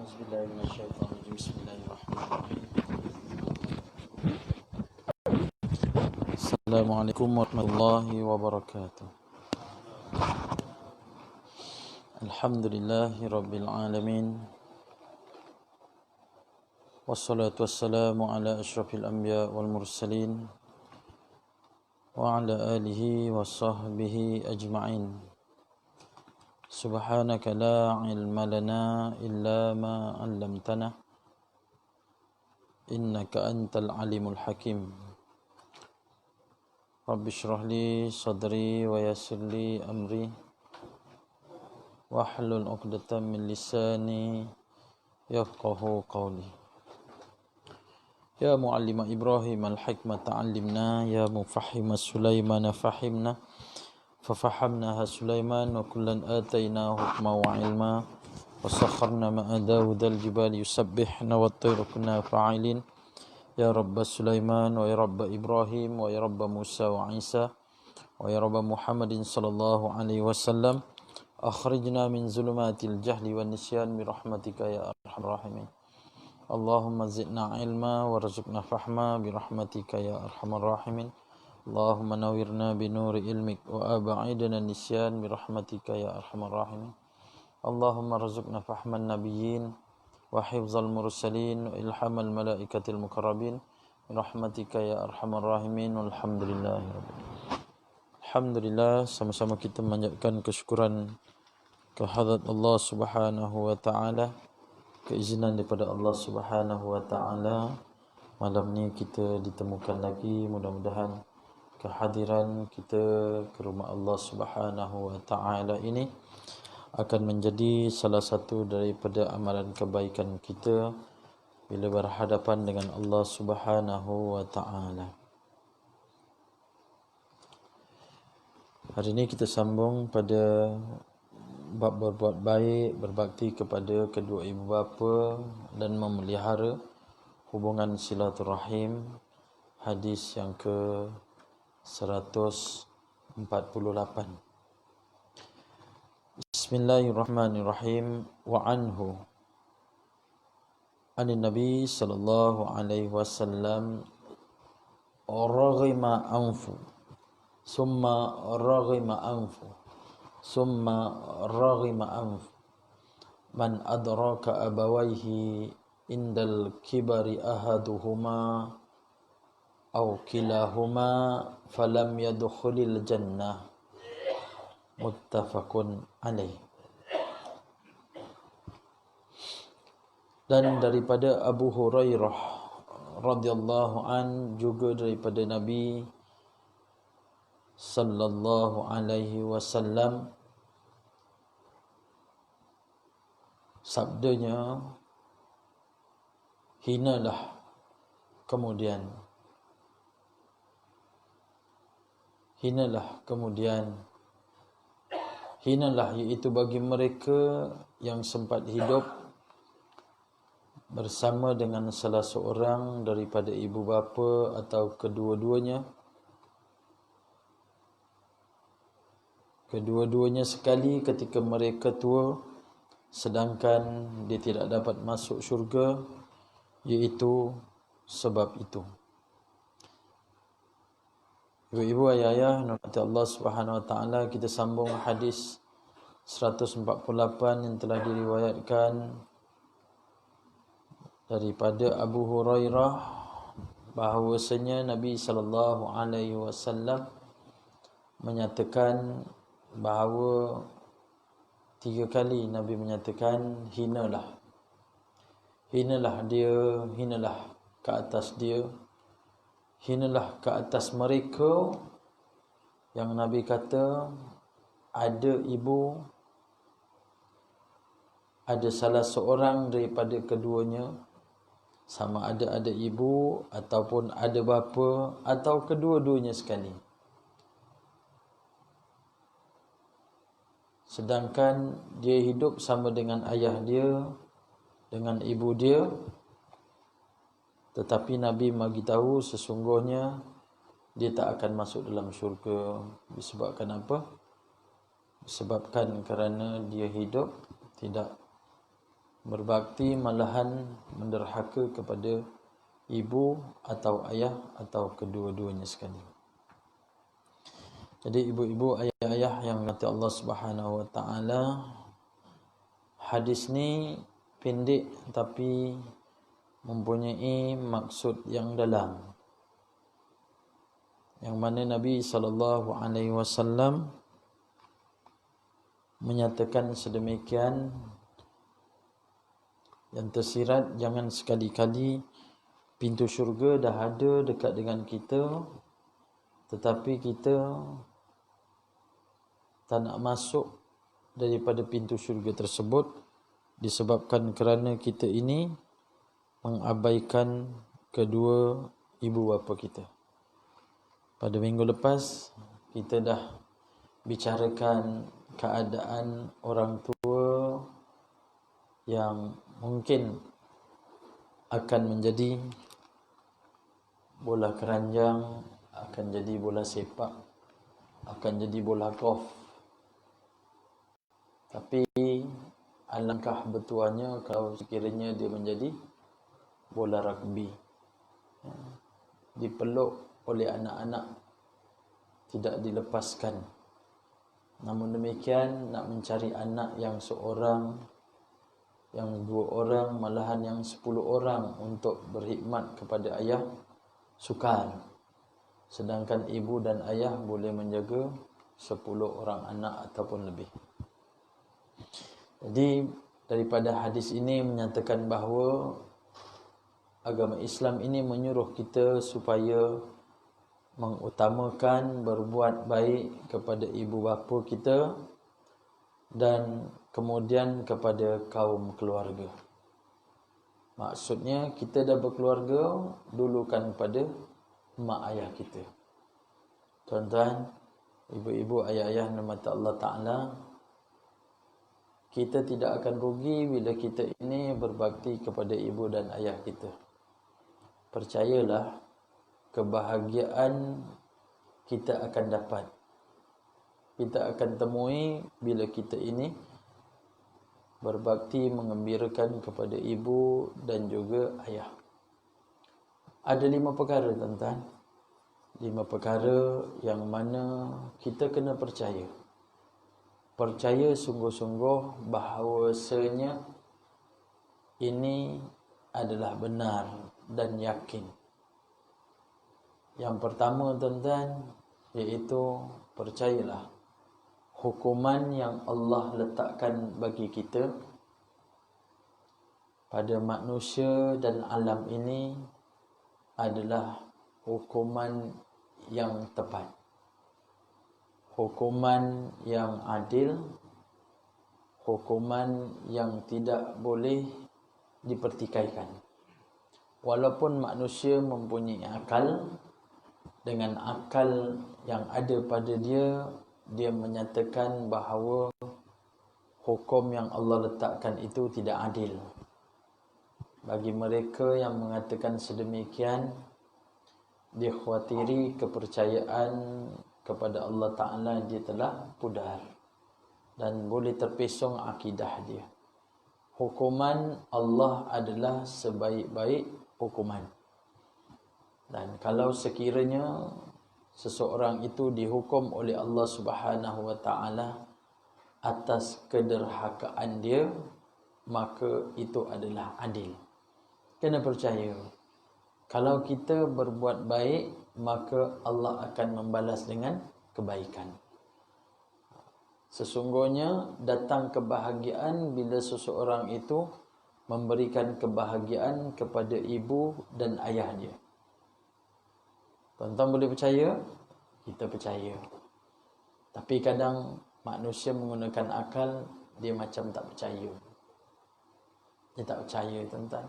A'udzubillahiminasyaitonirrajim. Bismillahirrahmanirrahim. Assalamualaikum warahmatullahi wabarakatuh. Alhamdulillahi rabbil alamin. Wassalatu wassalamu ala asyrafil anbiya wal mursalin wa ala alihi wa sahbihi ajma'in. Subhanaka la ilma lana illa ma 'allamtana innaka antal alimul hakim. Rabbi shrah li sadri wa yassir li amri wahlul 'uqdatam min lisani yafqahu qawli. Ya muallima Ibrahim al-hikmata 'allimna, ya mufahhima Sulaiman fahimna, fafahamnaha Sulaiman wa kullan atayna hukma wa ilma wa sakharna ma'a Dawud al-jibali yusabbihna wa at-tayru kunna fa'ilin. Ya Rabba Sulaiman wa ya Rabba Ibrahim wa ya Rabba Musa wa Isa wa ya Rabba Muhammadin sallallahu alaihi wasallam, akhrijna min zulumatil jahli wan nisyan bi rahmatika ya arhamar rahimin. Allahumma zidna ilma warzuqna fahma bi rahmatika ya arhamar rahimin. Allahumma nawwirna bi nuri ilmik wa ab'idna nisyan bi rahmatika ya arhamar rahimin. Allahumma rzuqna fahman nabiyyin wa hifzal mursalin wa ilhamal malaikatil muqarrabin bi rahmatika ya arhamar rahimin. Alhamdulillah, sama-sama kita memanjatkan kesyukuran kehadrat Allah Subhanahu wa taala, keizinan daripada Allah Subhanahu wa taala. Malam ni kita ditemukan lagi, mudah-mudahan kehadiran kita ke rumah Allah Subhanahu wa taala ini akan menjadi salah satu daripada amalan kebaikan kita bila berhadapan dengan Allah Subhanahu wa taala. Hari ini kita sambung pada bab berbuat baik, berbakti kepada kedua ibu bapa dan memelihara hubungan silaturahim. Hadis yang ke 148. Bismillahirrahmanirrahim. Wa anhu anin nabi sallallahu alaihi wasallam raghima anfu summa raghima anfu summa raghima anfu man adraka abawaihi indal kibari ahaduhuma aw kilahuma falam yadkhulil jannah. Muttafaqun alaih. Dan daripada Abu Hurairah radhiyallahu an, juga daripada Nabi sallallahu alaihi wasallam, sabdanya, hinalah kemudian hinalah iaitu bagi mereka yang sempat hidup bersama dengan salah seorang daripada ibu bapa atau kedua-duanya sekali ketika mereka tua sedangkan dia tidak dapat masuk syurga, iaitu sebab itu. Ibu-ibu, ayah-ayah, rahmati Allah Subhanahu wa taala, kita sambung hadis 148 yang telah diriwayatkan daripada Abu Hurairah bahawasanya Nabi sallallahu alaihi wasallam menyatakan bahawa 3 kali Nabi menyatakan hinalah dia, hinalah ke atas dia, hinalah ke atas mereka yang Nabi kata ada ibu, ada salah seorang daripada keduanya, sama ada ibu ataupun ada bapa atau kedua-duanya sekali, sedangkan dia hidup sama dengan ayah dia, dengan ibu dia. Tetapi Nabi bagi tahu sesungguhnya dia tak akan masuk dalam syurga. Disebabkan apa? Disebabkan kerana dia hidup tidak berbakti malahan menderhaka kepada ibu atau ayah atau kedua-duanya sekali. Jadi ibu-ibu, ayah-ayah yang dirahmati Allah Subhanahu wa taala, hadis ni pendek tapi mempunyai maksud yang dalam, yang mana Nabi SAW menyatakan sedemikian, yang tersirat, jangan sekali-kali pintu syurga dah ada dekat dengan kita, tetapi kita tak nak masuk daripada pintu syurga tersebut disebabkan kerana kita ini mengabaikan kedua ibu bapa kita. Pada minggu lepas kita dah bicarakan keadaan orang tua yang mungkin akan menjadi bola keranjang, akan jadi bola sepak, akan jadi bola golf. Tapi alangkah bertuahnya kalau sekiranya dia menjadi bola rugby, dipeluk oleh anak-anak, tidak dilepaskan. Namun demikian, nak mencari anak yang seorang, yang 2 orang, malahan yang 10 orang untuk berkhidmat kepada ayah, sukar. Sedangkan ibu dan ayah boleh menjaga 10 orang anak ataupun lebih. Jadi daripada hadis ini menyatakan bahawa agama Islam ini menyuruh kita supaya mengutamakan berbuat baik kepada ibu bapa kita dan kemudian kepada kaum keluarga. Maksudnya kita dah berkeluarga, dulukan pada mak ayah kita. Tuan-tuan, ibu-ibu, ayah-ayah rahmat Allah Ta'ala, kita tidak akan rugi bila kita ini berbakti kepada ibu dan ayah kita. Percayalah, kebahagiaan kita akan dapat, kita akan temui bila kita ini berbakti mengembirakan kepada ibu dan juga ayah. Ada 5 perkara, tuan-tuan. 5 perkara yang mana kita kena percaya. Percaya sungguh-sungguh bahawasanya ini adalah benar dan yakin. Yang pertama, tuan-tuan, iaitu percayalah hukuman yang Allah letakkan bagi kita pada manusia dan alam ini adalah hukuman yang tepat, hukuman yang adil, hukuman yang tidak boleh dipertikaikan. Walaupun manusia mempunyai akal, dengan akal yang ada pada dia, dia menyatakan bahawa hukum yang Allah letakkan itu tidak adil. Bagi mereka yang mengatakan sedemikian, dia khawatiri kepercayaan kepada Allah Ta'ala dia telah pudar dan boleh terpesong akidah dia. Hukuman Allah adalah sebaik-baik hukuman. Dan kalau sekiranya seseorang itu dihukum oleh Allah Subhanahu wa taala atas kederhakaan dia, maka itu adalah adil. Kena percaya, kalau kita berbuat baik, maka Allah akan membalas dengan kebaikan. Sesungguhnya datang kebahagiaan bila seseorang itu memberikan kebahagiaan kepada ibu dan ayah dia. Tuan-tuan boleh percaya? Kita percaya. Tapi kadang manusia menggunakan akal, dia macam tak percaya. Dia tak percaya, tuan-tuan.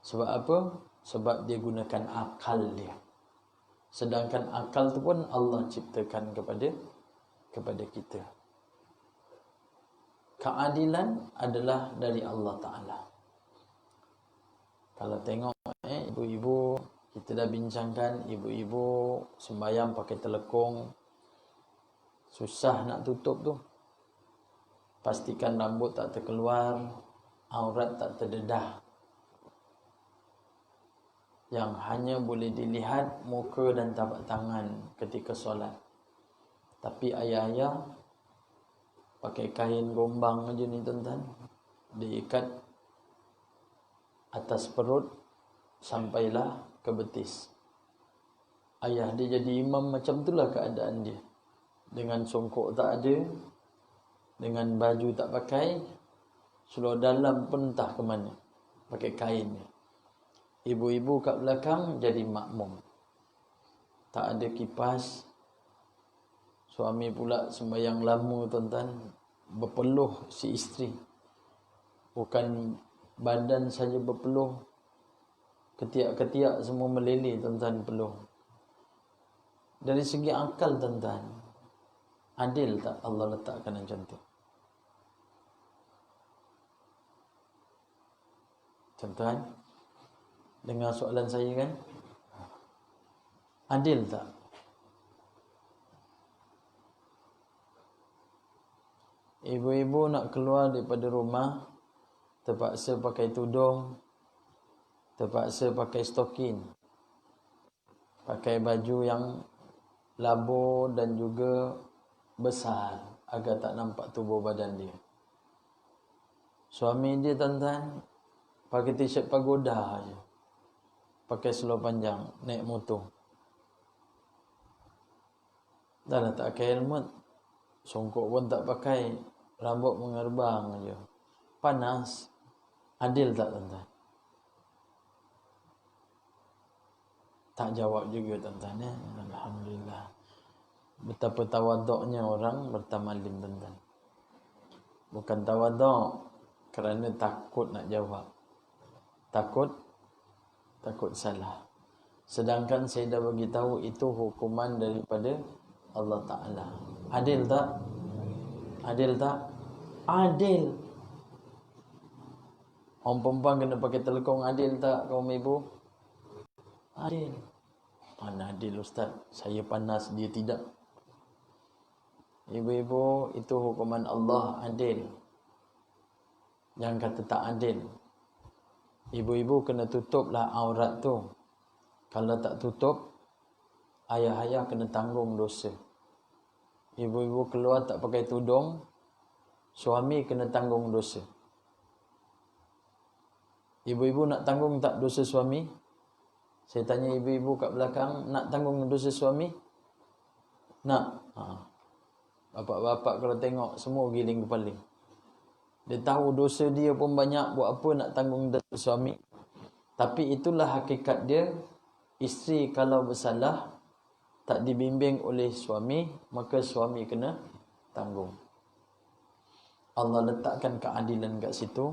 Sebab apa? Sebab dia gunakan akal dia. Sedangkan akal tu pun Allah ciptakan kepada kita. Keadilan adalah dari Allah Ta'ala. Kalau tengok ibu-ibu, kita dah bincangkan, ibu-ibu sembahyang pakai telekung, susah nak tutup tu. Pastikan rambut tak terkeluar, aurat tak terdedah, yang hanya boleh dilihat muka dan tapak tangan ketika solat. Tapi ayah-ayah pakai kain gombang aja ni tuan-tuan, diikat atas perut sampailah ke betis. Ayah dia jadi imam, macam itulah keadaan dia. Dengan songkok tak ada, dengan baju tak pakai, seluar dalam pun entah ke mana, pakai kain ni. Ibu-ibu kat belakang jadi makmum, tak ada kipas. Suami pula sembahyang lama tuan-tuan, berpeluh si isteri. Bukan badan saja berpeluh, ketiak-ketiak semua meleleh tuan-tuan peluh. Dari segi akal tuan-tuan, adil tak Allah letakkan macam tu? Tuan-tuan, dengar soalan saya kan? Adil tak? Ibu-ibu nak keluar daripada rumah, terpaksa pakai tudung, terpaksa pakai stokin, pakai baju yang labur dan juga besar agar tak nampak tubuh badan dia. Suami dia tuan-tuan pakai t-shirt pagoda je, pakai seluar panjang, naik motor. Dah lah tak pakai helmet, songkok pun tak pakai, rambut mengerbang je, panas. Adil tak tuan-tuan? Tak jawab juga tuan-tuan ya. Alhamdulillah. Betapa tawaduknya orang bertamalim tuan-tuan. Bukan tawaduk kerana takut nak jawab, takut salah. Sedangkan saya dah bagi tahu itu hukuman daripada Allah Ta'ala. Adil tak? Adil tak? Adil. Orang perempuan kena pakai telekong, adil tak kaum ibu? Adil. Mana adil ustaz? Saya panas, dia tidak. Ibu-ibu, itu hukuman Allah, adil. Jangan kata tak adil. Ibu-ibu kena tutuplah aurat tu. Kalau tak tutup, ayah-ayah kena tanggung dosa. Ibu-ibu keluar tak pakai tudung, suami kena tanggung dosa. Ibu-ibu nak tanggung tak dosa suami? Saya tanya ibu-ibu kat belakang, nak tanggung dosa suami? Nak? Bapak-bapak kalau tengok, semua giling kepala. Dia tahu dosa dia pun banyak, buat apa nak tanggung dosa suami? Tapi itulah hakikat dia. Isteri kalau bersalah, tak dibimbing oleh suami, maka suami kena tanggung. Allah letakkan keadilan kat situ.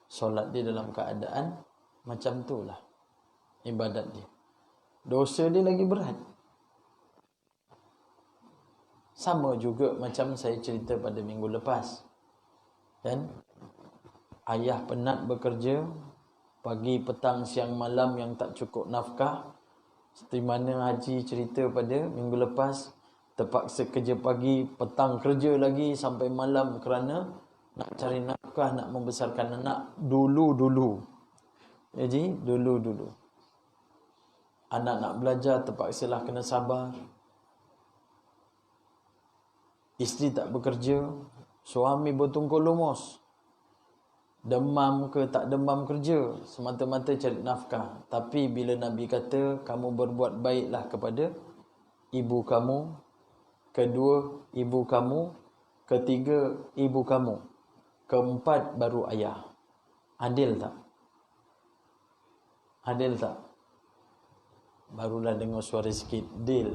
Solat dia dalam keadaan macam itulah ibadat dia. Dosa dia lagi berat. Sama juga macam saya cerita pada minggu lepas. Kan? Ayah penat bekerja, pagi, petang, siang, malam yang tak cukup nafkah. Seperti mana Haji cerita pada minggu lepas, terpaksa kerja pagi, petang kerja lagi sampai malam kerana nak cari nafkah, nak membesarkan anak dulu-dulu. Jadi dulu-dulu. Anak nak belajar, terpaksalah kena sabar. Isteri tak bekerja, suami bertungkul lumus. Demam ke tak demam kerja, semata-mata cari nafkah. Tapi bila Nabi kata, kamu berbuat baiklah kepada ibu kamu, kedua ibu kamu, ketiga ibu kamu, keempat baru ayah. Adil tak? Adil tak? Barulah dengar suara sikit, deal.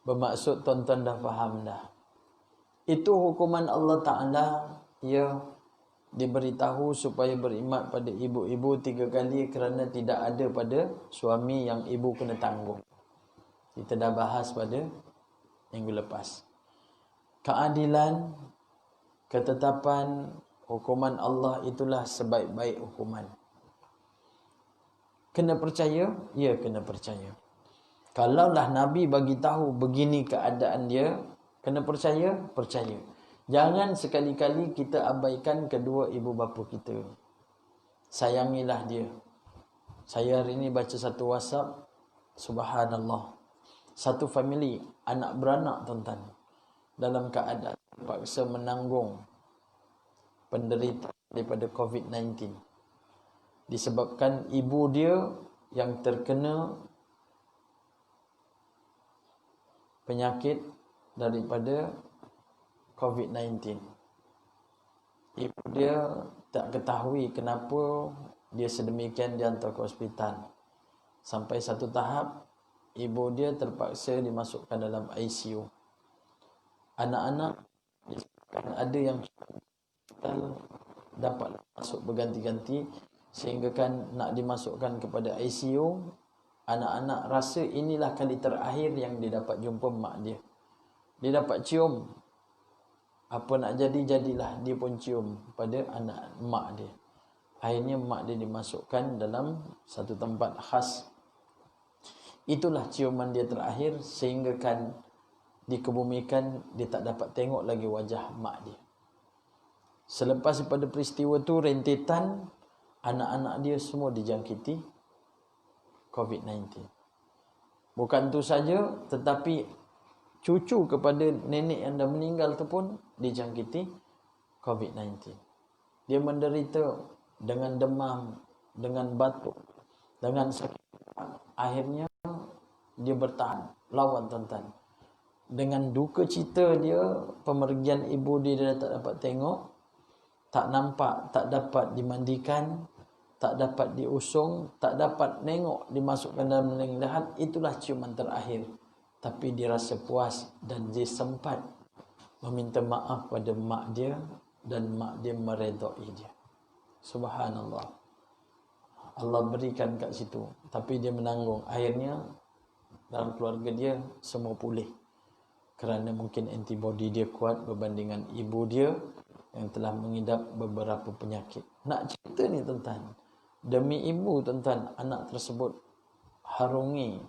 Bermaksud tuan-tuan dah faham dah. Itu hukuman Allah Ta'ala. Ya, diberitahu supaya berimat pada ibu-ibu 3 kali kerana tidak ada pada suami yang ibu kena tanggung. Kita dah bahas pada minggu lepas. Keadilan, ketetapan, hukuman Allah itulah sebaik-baik hukuman. Kena percaya? Ya, kena percaya. Kalaulah Nabi bagi tahu begini keadaan dia, kena percaya? Percaya. Jangan sekali-kali kita abaikan kedua ibu bapa kita. Sayangilah dia. Saya hari ini baca satu WhatsApp, subhanallah. Satu family, anak beranak tuan-tuan, dalam keadaan terpaksa menanggung penderitaan daripada COVID-19. Disebabkan ibu dia yang terkena penyakit daripada COVID-19. Ibu dia tak ketahui kenapa dia sedemikian dihantar ke hospital. Sampai satu tahap, ibu dia terpaksa dimasukkan dalam ICU. Anak-anak ada yang dapat masuk berganti-ganti, sehingga kan nak dimasukkan kepada ICU, anak-anak rasa inilah kali terakhir yang dia dapat jumpa mak dia. Dia dapat cium. Apa nak jadi, jadilah. Dia pun cium pada anak mak dia. Akhirnya mak dia dimasukkan dalam satu tempat khas. Itulah ciuman dia terakhir, sehingga kan dikebumikan dia tak dapat tengok lagi wajah mak dia. Selepas daripada peristiwa tu, rentetan anak-anak dia semua dijangkiti COVID-19. Bukan tu saja, tetapi cucu kepada nenek yang dah meninggal tu pun dijangkiti COVID-19. Dia menderita dengan demam, dengan batuk, dengan sakit. Akhirnya dia bertahan, lawan tuan-tuan. Dengan duka cita dia, pemergian ibu dia tak dapat tengok, tak nampak, tak dapat dimandikan, tak dapat diusung, tak dapat nengok dimasukkan dalam liang-lahat. Itulah ciuman terakhir. Tapi dia rasa puas dan dia sempat meminta maaf pada mak dia, dan mak dia meredai dia. Subhanallah. Allah berikan kat situ, tapi dia menanggung. Akhirnya dalam keluarga dia semua pulih, kerana mungkin antibody dia kuat berbandingan ibu dia yang telah mengidap beberapa penyakit. Nak cerita ni tuan-tuan, demi ibu tuan-tuan, anak tersebut harungi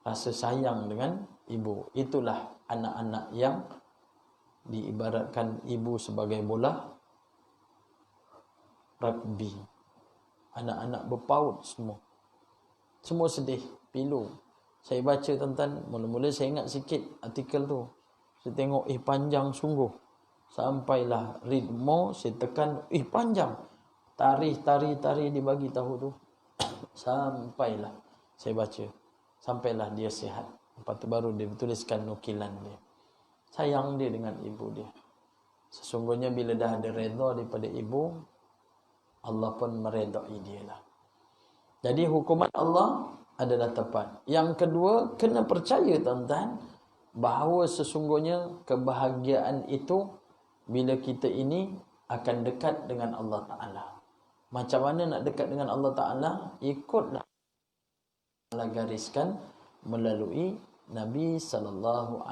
rasa sayang dengan ibu. Itulah anak-anak yang diibaratkan ibu sebagai bola rugby. Anak-anak berpaut semua. Semua sedih, pilu. Saya baca tuan-tuan, mula-mula saya ingat sikit artikel tu. Saya tengok, panjang sungguh. Sampailah read more, saya tekan, panjang. Tarikh dibagi tahu tu. Sampailah saya baca. Sampailah dia sihat. Lepas tu baru dia tuliskan nukilan dia. Sayang dia dengan ibu dia. Sesungguhnya bila dah ada redha daripada ibu, Allah pun meredai dia lah. Jadi hukuman Allah adalah tepat. Yang kedua, kena percaya tuan-tuan, bahawa sesungguhnya kebahagiaan itu bila kita ini akan dekat dengan Allah Ta'ala. Macam mana nak dekat dengan Allah Ta'ala? Ikutlah Allah gariskan melalui Nabi SAW.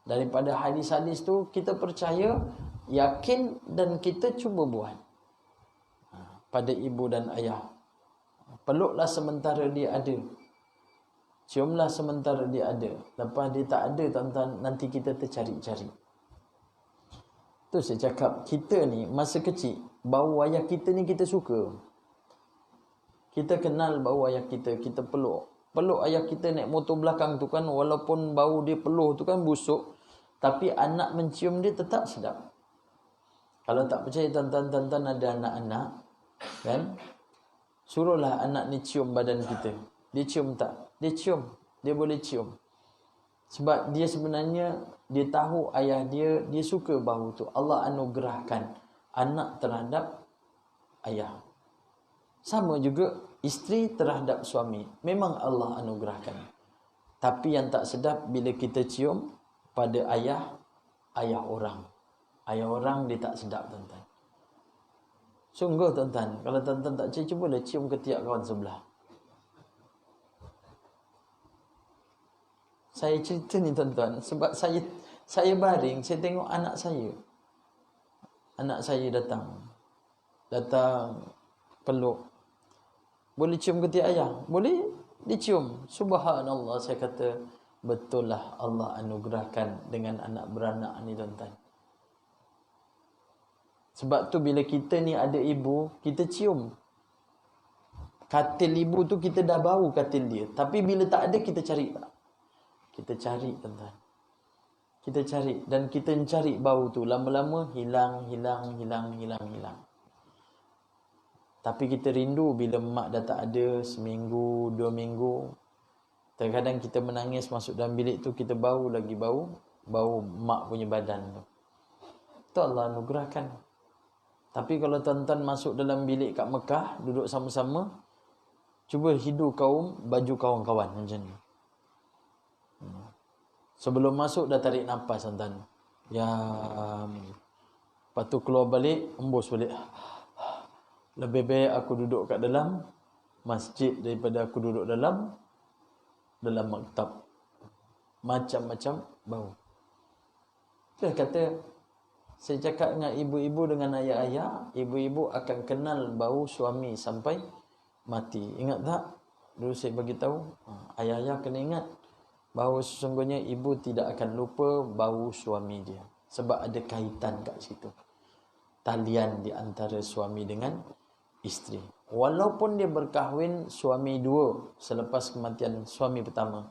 Daripada hadis-hadis tu kita percaya, yakin, dan kita cuba buat. Pada ibu dan ayah, peluklah sementara dia ada, ciumlah sementara dia ada. Lepas dia tak ada tuan-tuan, nanti kita tercari-cari. Tu saya cakap, kita ni masa kecil, bau ayah kita ni kita suka. Kita kenal bau ayah kita, kita peluk. Peluk ayah kita naik motor belakang tu kan, walaupun bau dia peluh tu kan busuk, tapi anak mencium dia tetap sedap. Kalau tak percaya tuan-tuan ada anak-anak kan, suruhlah anak ni cium badan kita. Dia cium tak? Dia cium. Dia boleh cium. Sebab dia sebenarnya, dia tahu ayah dia suka bau tu. Allah anugerahkan anak terhadap ayah. Sama juga isteri terhadap suami. Memang Allah anugerahkan. Tapi yang tak sedap bila kita cium pada ayah orang. Ayah orang dia tak sedap tuan-tuan. Sungguh tuan-tuan, kalau tuan-tuan tak cium, cubalah cium ketiak kawan sebelah. Saya cerita ni tuan-tuan, sebab saya baring, saya tengok anak saya. Anak saya datang peluk. Boleh cium ketiak ayah? Boleh dicium. Subhanallah, saya kata, betul lah Allah anugerahkan dengan anak beranak ni tuan-tuan. Sebab tu bila kita ni ada ibu, kita cium katil ibu tu, kita dah bau katil dia. Tapi bila tak ada, kita cari tak? Kita cari tuan-tuan. Kita cari dan kita cari bau tu, lama-lama hilang. Tapi kita rindu bila mak dah tak ada seminggu, 2 minggu. Terkadang kita menangis masuk dalam bilik tu, kita bau lagi bau mak punya badan tu. Tu Allah anugerahkan. Tapi kalau tuan-tuan masuk dalam bilik kat Mekah, duduk sama-sama, cuba hidu kaum baju kawan-kawan macam ni. Sebelum masuk dah tarik nafas tuan-tuan. Ya, lepas tu keluar balik, embus balik. Lebih baik aku duduk kat dalam masjid daripada aku duduk dalam maktab. Macam-macam bau. Dia kata, saya cakap dengan ibu-ibu dengan ayah-ayah, ibu-ibu akan kenal bau suami sampai mati. Ingat tak? Dulu saya bagi tahu, ayah-ayah kena ingat bahawa sesungguhnya ibu tidak akan lupa bau suami dia. Sebab ada kaitan kat situ. Talian di antara suami dengan isteri. Walaupun dia berkahwin suami dua selepas kematian suami pertama.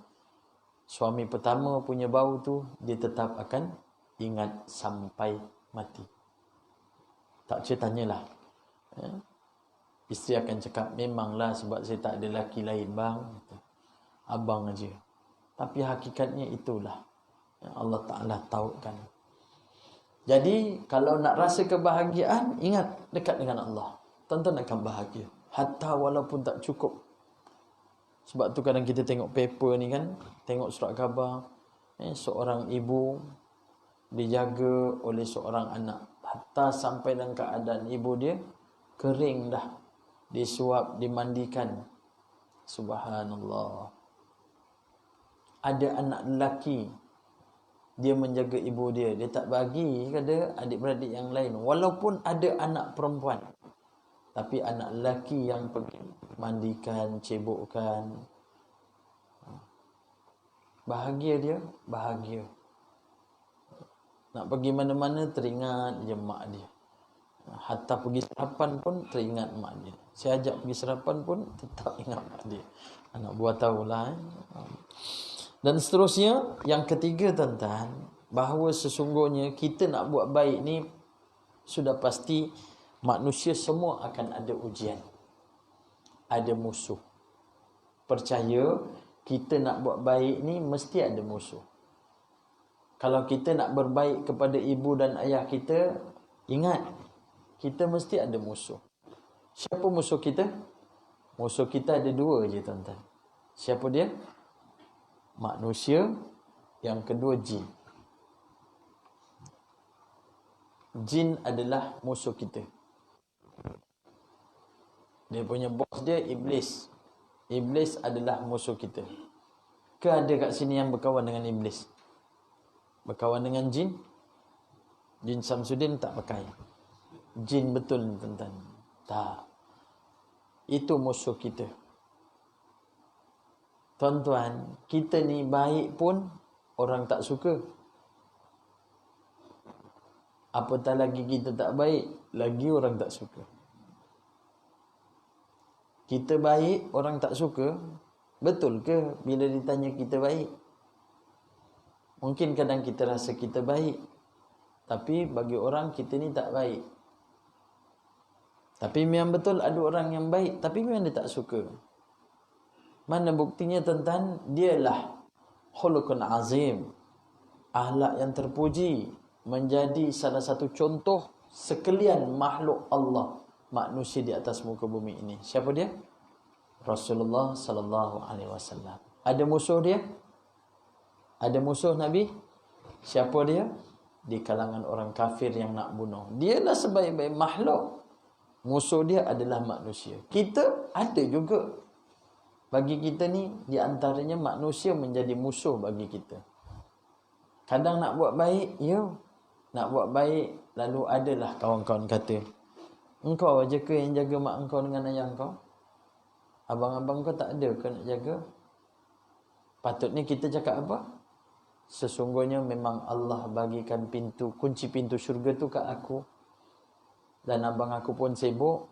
Suami pertama punya bau tu, dia tetap akan ingat sampai mati. Tak ceritanya lah. Isteri akan cakap, memanglah sebab saya tak ada lelaki lain bang. Abang aja. Tapi hakikatnya itulah Allah Ta'ala tahukan. Jadi kalau nak rasa kebahagiaan, ingat dekat dengan Allah. Tuan-tuan akan bahagia. Hatta walaupun tak cukup. Sebab tu kadang kita tengok paper ni kan, tengok surat khabar, seorang ibu dijaga oleh seorang anak. Hatta sampai dalam keadaan ibu dia kering dah. Disuap, dimandikan. Subhanallah. Ada anak lelaki, dia menjaga ibu dia. Dia tak bagi kepada adik-beradik yang lain. Walaupun ada anak perempuan. Tapi anak lelaki yang pergi mandikan, cebokkan. Bahagia dia, bahagia. Nak pergi mana-mana teringat je mak dia. Hatta pergi sarapan pun teringat mak dia. Saya ajak pergi sarapan pun tetap ingat mak dia. Anak buah tahulah. Dan seterusnya, yang ketiga tuan-tuan, bahawa sesungguhnya kita nak buat baik ni sudah pasti manusia semua akan ada ujian. Ada musuh. Percaya kita nak buat baik ni mesti ada musuh. Kalau kita nak berbaik kepada ibu dan ayah kita, ingat, kita mesti ada musuh. Siapa musuh kita? Musuh kita ada dua je tuan-tuan. Siapa dia? Manusia. Yang kedua jin. Jin adalah musuh kita. Dia punya bos dia iblis. Iblis adalah musuh kita. Ke ada kat sini yang berkawan dengan iblis? Berkawan dengan jin? Jin Samsudin tak pakai. Jin betul ni tuan-tuan. Tak. Itu musuh kita. Tuan-tuan, kita ni baik pun orang tak suka. Apatah lagi kita tak baik, lagi orang tak suka. Kita baik, orang tak suka. Betul ke bila ditanya kita baik? Mungkin kadang kita rasa kita baik, tapi bagi orang kita ni tak baik. Tapi memang betul ada orang yang baik, tapi memang dia tak suka. Mana buktinya tuan-tuan? Dialah khuluqun azim, akhlak yang terpuji, menjadi salah satu contoh sekalian makhluk Allah, manusia di atas muka bumi ini. Siapa dia? Rasulullah sallallahu alaihi wasallam. Ada musuh dia? Ada musuh Nabi? Siapa dia? Di kalangan orang kafir yang nak bunuh. Dialah sebaik-baik makhluk. Musuh dia adalah manusia. Kita ada juga. Bagi kita ni, di antaranya manusia menjadi musuh bagi kita. Kadang nak buat baik, ya. Nak buat baik, lalu adalah kawan-kawan kata, engkau aja ke yang jaga mak engkau dengan ayah engkau? Abang-abang kau tak ada ke nak jaga? Patutnya kita cakap apa? Sesungguhnya memang Allah bagikan kunci pintu syurga tu kat aku. Dan abang aku pun sibuk.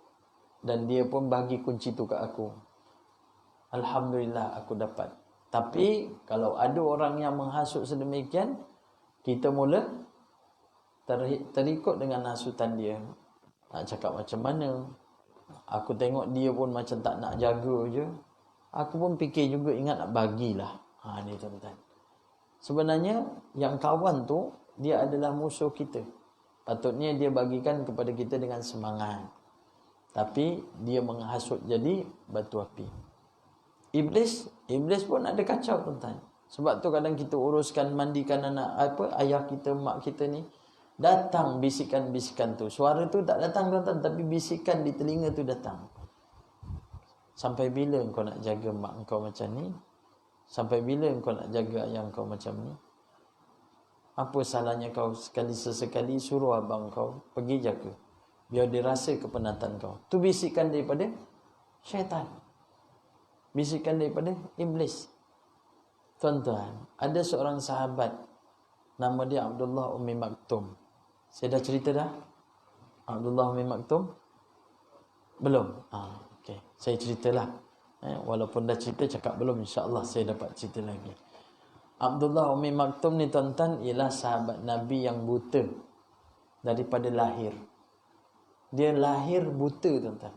Dan dia pun bagi kunci tu kat aku. Alhamdulillah aku dapat. Tapi kalau ada orang yang menghasut sedemikian, kita mula terikut dengan hasutan dia. Nak cakap macam mana? Aku tengok dia pun macam tak nak jaga je. Aku pun fikir juga ingat nak bagilah. Ni tuan-tuan. Sebenarnya yang kawan tu dia adalah musuh kita. Patutnya dia bagikan kepada kita dengan semangat. Tapi dia menghasut jadi batu api. Iblis pun ada kacau tuan-tuan. Sebab tu kadang kita uruskan mandikan ayah kita, mak kita ni, datang bisikan-bisikan tu. Suara tu tak datang tuan-tuan, tapi bisikan di telinga tu datang. Sampai bila engkau nak jaga mak engkau macam ni? Sampai bila engkau nak jaga ayah engkau macam ni? Apa salahnya kau sesekali suruh abang kau pergi jaga, biar dia rasa kepenatan kau. Tu bisikan daripada syaitan. Bisikan daripada iblis. Tuan-tuan, ada seorang sahabat nama dia Abdullah Ummi Maktum. Saya dah cerita dah? Abdullah Ummi Maktum? Belum? Okey, saya ceritalah. Walaupun dah cerita, cakap belum, insya-Allah saya dapat cerita lagi. Abdullah Ummi Maktum ni tuan-tuan ialah sahabat Nabi yang buta daripada lahir. Dia lahir buta tuan-tuan.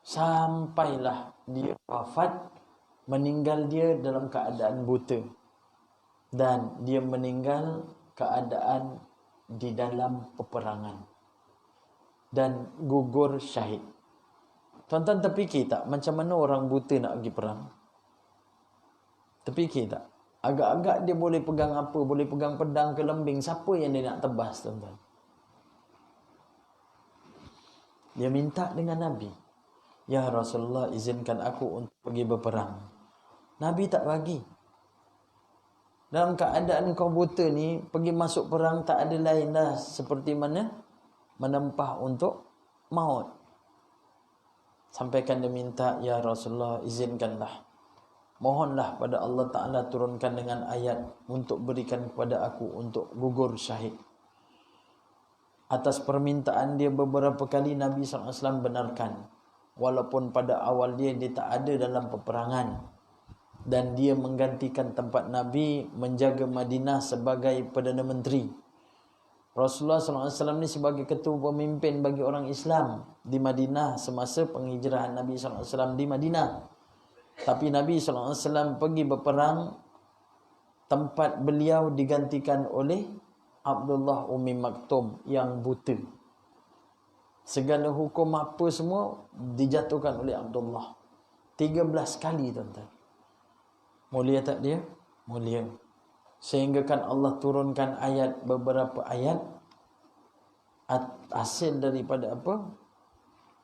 Sampailah dia wafat, meninggal dia dalam keadaan buta. Dan dia meninggal keadaan di dalam peperangan. Dan gugur syahid. Tuan-tuan terfikir tak macam mana orang buta nak pergi perang? Terfikir tak? Agak-agak dia boleh pegang apa? Boleh pegang pedang ke lembing. Siapa yang dia nak tebas tuan-tuan? Dia minta dengan Nabi. Ya Rasulullah, izinkan aku untuk pergi berperang. Nabi tak bagi. Dalam keadaan kau buta ni, pergi masuk perang tak ada lain dah seperti mana menempah untuk maut. Sampaikan dia minta, ya Rasulullah, izinkanlah. Mohonlah pada Allah Ta'ala turunkan dengan ayat untuk berikan kepada aku untuk gugur syahid. Atas permintaan dia beberapa kali Nabi SAW benarkan. Walaupun pada awal dia tak ada dalam peperangan. Dan dia menggantikan tempat Nabi menjaga Madinah sebagai Perdana Menteri. Rasulullah SAW ni sebagai ketua pemimpin bagi orang Islam di Madinah semasa penghijrahan Nabi SAW di Madinah. Tapi Nabi SAW pergi berperang, tempat beliau digantikan oleh Abdullah Ummi Maktum yang buta. Segala hukum apa semua dijatuhkan oleh Abdullah. 13 kali tuan-tuan. Mulia tak dia? Mulia. Sehingga kan Allah turunkan ayat, beberapa ayat hasil daripada apa?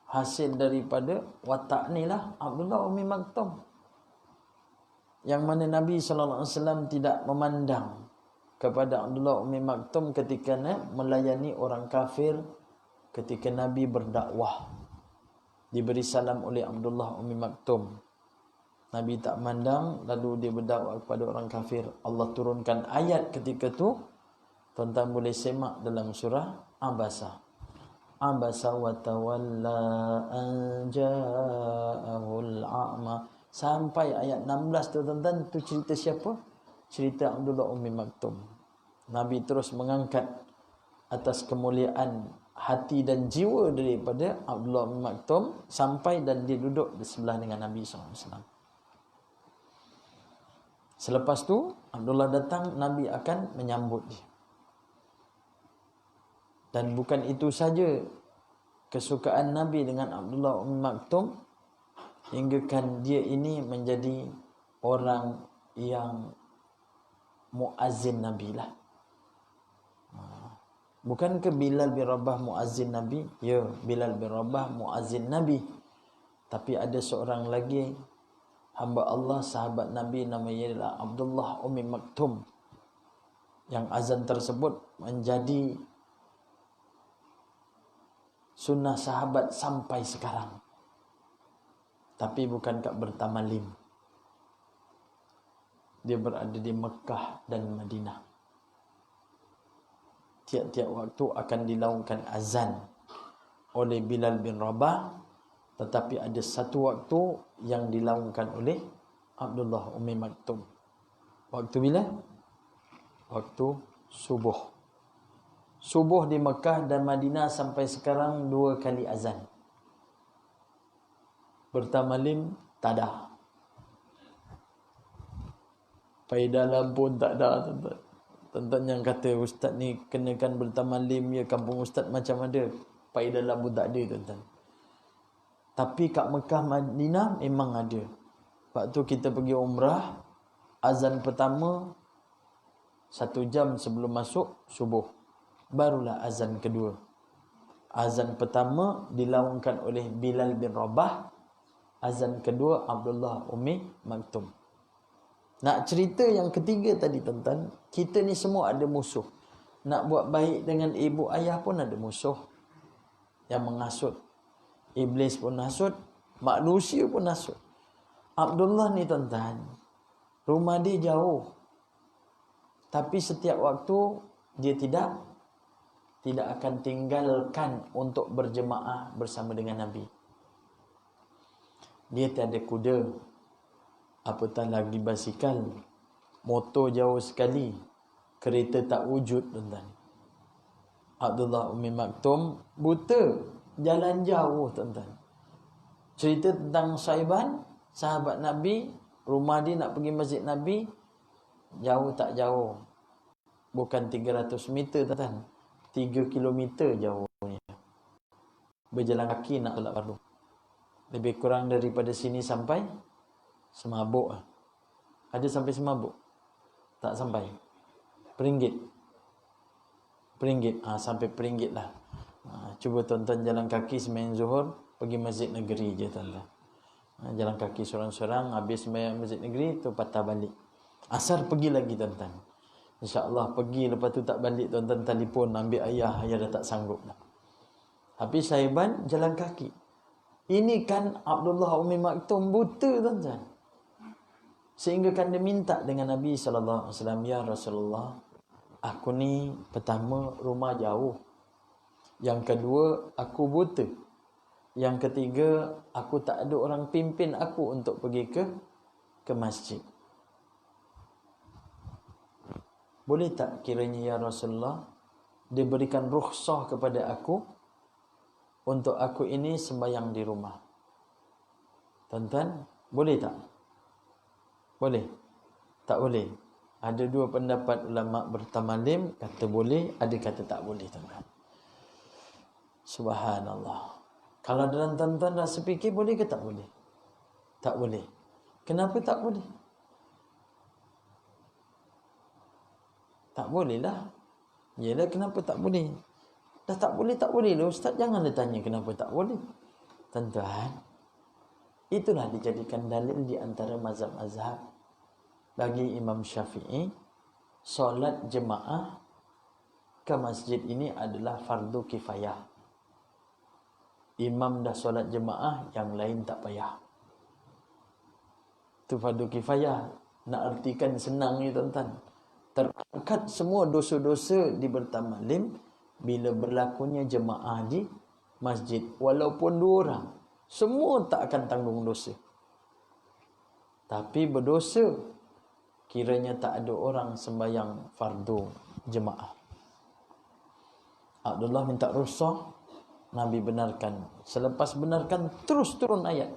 Hasil daripada watak ni lah Abdullah Ummi Maktum. Yang mana Nabi SAW tidak memandang kepada Abdullah Ummi Maktum ketika melayani orang kafir, ketika Nabi berdakwah. Diberi salam oleh Abdullah Ummi Maktum. Nabi tak mandang, lalu dia berdakwah kepada orang kafir. Allah turunkan ayat ketika tu. Tuan-tuan boleh semak dalam surah Abasa. Abasa wa tawalla an ja'ahul a'ma. Sampai ayat 16 tu tuan-tuan, tu cerita siapa? Cerita Abdullah Ummi Maktum. Nabi terus mengangkat atas kemuliaan hati dan jiwa daripada Abdullah Ummi Maktum sampai dan dia duduk di sebelah dengan Nabi SAW. Selepas tu Abdullah datang, Nabi akan menyambut dia. Dan bukan itu saja kesukaan Nabi dengan Abdullah Ummi Maktum, hinggakan dia ini menjadi orang yang muazzin Nabi lah. Bukankah Bilal bin Rabah muazzin Nabi? Ya, Bilal bin Rabah muazzin Nabi. Tapi ada seorang lagi hamba Allah, sahabat Nabi, namanya adalah Abdullah Ummi Maktum. Yang azan tersebut menjadi sunnah sahabat sampai sekarang. Tapi bukan kat bertamalim. dia berada di Mekah dan Madinah. Tiap-tiap waktu akan dilaungkan azan oleh Bilal bin Rabah, tetapi ada satu waktu yang dilaungkan oleh Abdullah Ummi Maktum. Waktu bila? Waktu subuh. Subuh di Mekah dan Madinah sampai sekarang 2 kali azan. Bertamalim tak ada. Paidalam pun tak ada, tuan-tuan. Tuan-tuan yang kata ustaz ni kenakan bertamalim ya, kampung ustaz macam ada. Paidalam pun tak ada, tuan-tuan. Tapi kat Mekah Madinah memang ada. Waktu kita pergi umrah, azan pertama 1 jam sebelum masuk subuh. Barulah azan kedua. Azan pertama dilaungkan oleh Bilal bin Rabah. Azan kedua Abdullah Ummi Maktum. Nak cerita yang ketiga tadi, tuan-tuan, kita ni semua ada musuh. Nak buat baik dengan ibu ayah pun ada musuh yang menghasut. Iblis pun hasut, manusia pun hasut. Abdullah ni, tuan-tuan, rumah dia jauh. Tapi setiap waktu dia tidak akan tinggalkan untuk berjemaah bersama dengan Nabi. Dia tiada kuda, apatah lagi basikal, motor jauh sekali, kereta tak wujud, tuan-tuan. Abdullah Ummi Maktum buta, jalan jauh, tuan-tuan. Cerita tentang Saiban, sahabat Nabi, rumah dia nak pergi masjid Nabi, jauh tak jauh. Bukan 300 meter, tuan-tuan. 3 kilometer jauhnya. Berjalan kaki nak solat fardu. Lebih kurang daripada sini sampai Semabuk. Ada sampai Semabuk? Tak sampai. Peringgit. Sampai Peringgit lah. Cuba tuan-tuan jalan kaki sembahyang Zuhur, pergi masjid negeri je, tuan-tuan. Jalan kaki sorang-sorang, habis sembahyang masjid negeri tu patah balik. Asar pergi lagi, tuan-tuan. InsyaAllah pergi, lepas tu tak balik, tuan-tuan telefon ambil ayah dah tak sanggup dah. Tapi Saiban jalan kaki. Ini kan Abdullah Ummi Maktum buta, tuan-tuan. Sehingga kan dia minta dengan Nabi SAW, ya Rasulullah, aku ni pertama rumah jauh. Yang kedua, aku buta. Yang ketiga, aku tak ada orang pimpin aku untuk pergi ke masjid. Boleh tak kiranya ya Rasulullah, dia berikan rukhsah kepada aku untuk aku ini sembahyang di rumah? Tuan-tuan, boleh tak? Boleh? Tak boleh? Ada 2 pendapat ulama bertamalim, kata boleh, ada kata tak boleh, tuan-tuan. Subhanallah. Kalau dalam tuan-tuan rasa fikir, boleh ke tak boleh? Tak boleh. Kenapa tak boleh? Tak boleh lah. Yelah, kenapa tak boleh? Dah tak boleh lah Ustaz. Janganlah tanya kenapa tak boleh. Tuan-tuan, itulah dijadikan dalil di antara mazhab-mazhab. Bagi Imam Syafi'i, solat jemaah ke masjid ini adalah fardu kifayah. Imam dah solat jemaah, yang lain tak payah. Itu fardu kifayah. Nak artikan senang ni, tuan-tuan. Terangkat semua dosa-dosa di bertamalim bila berlakunya jemaah di masjid. Walaupun 2 orang, semua tak akan tanggung dosa. Tapi berdosa kiranya tak ada orang sembahyang fardu jemaah. Abdullah minta rukhsah, Nabi benarkan. Selepas benarkan, terus turun ayat.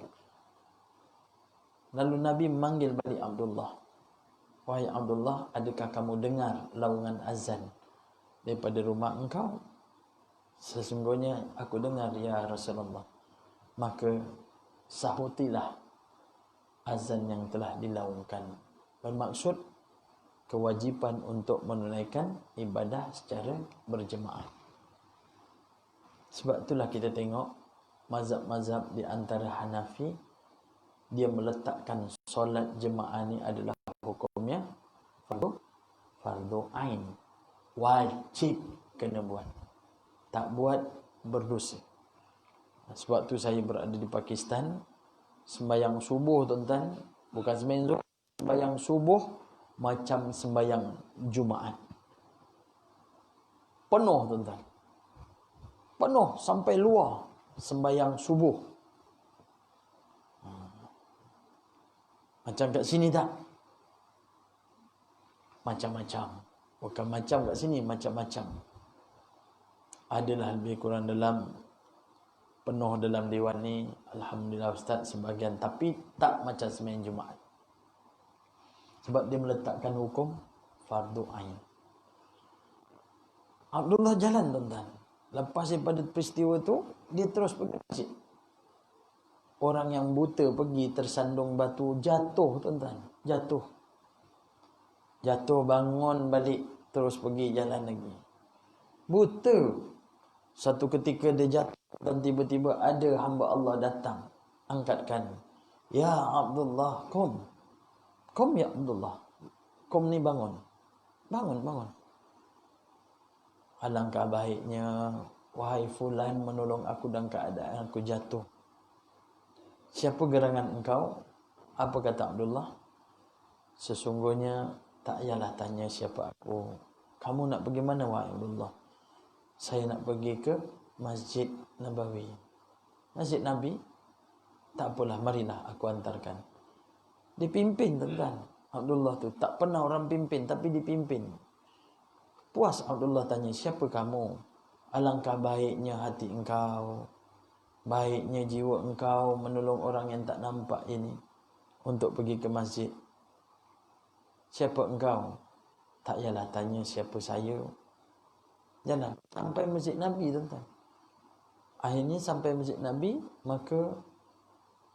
Lalu Nabi memanggil balik Abdullah. Wahai Abdullah, adakah kamu dengar laungan azan daripada rumah engkau? Sesungguhnya aku dengar, ya Rasulullah. Maka sahutilah azan yang telah dilaungkan. Bermaksud kewajipan untuk menunaikan ibadah secara berjemaah. Sebab itulah kita tengok mazhab-mazhab di antara Hanafi, dia meletakkan solat jemaah ni adalah hukumnya fardu ain. Wajib kena buat. Tak buat berdosa. Sebab tu saya berada di Pakistan, sembahyang subuh, tuan-tuan, bukan sembahyang zuhur, sembahyang subuh macam sembahyang Jumaat. Penuh tuan-tuan. Penuh sampai luar sembahyang subuh. Macam kat sini tak? Macam-macam. Bukan macam kat sini, macam-macam. Adalah lebih kurang dalam penuh dalam dewan ni, alhamdulillah Ustaz, sebahagian. Tapi tak macam sembahyang Jumaat. Sebab dia meletakkan hukum fardu ain. Abdullah jalan tuan-tuan. Lepas daripada peristiwa tu, dia terus pergi masjid. Orang yang buta pergi tersandung batu, jatuh tuan-tuan. Jatuh bangun balik, terus pergi jalan lagi. Buta. Satu ketika dia jatuh dan tiba-tiba ada hamba Allah datang. Angkatkan. Ya Abdullah, kum. Kum ya Abdullah. Kum ni bangun. Bangun. Alangkah baiknya, wahai fulan, menolong aku dalam keadaan aku jatuh. Siapa gerangan engkau? Apa kata Abdullah? Sesungguhnya tak payahlah tanya siapa aku. Kamu nak pergi mana wahai Abdullah? Saya nak pergi ke Masjid Nabawi. Masjid Nabi? Tak apalah, marilah aku antarkan. Dipimpin tuan-tuan. Abdullah tu tak pernah orang pimpin, tapi dipimpin. Puas Abdullah tanya, siapa kamu? Alangkah baiknya hati engkau, baiknya jiwa engkau menolong orang yang tak nampak ini untuk pergi ke masjid. Siapa engkau? Tak payahlah tanya siapa saya. Jalan sampai Masjid Nabi tuan-tuan. Akhirnya sampai Masjid Nabi, maka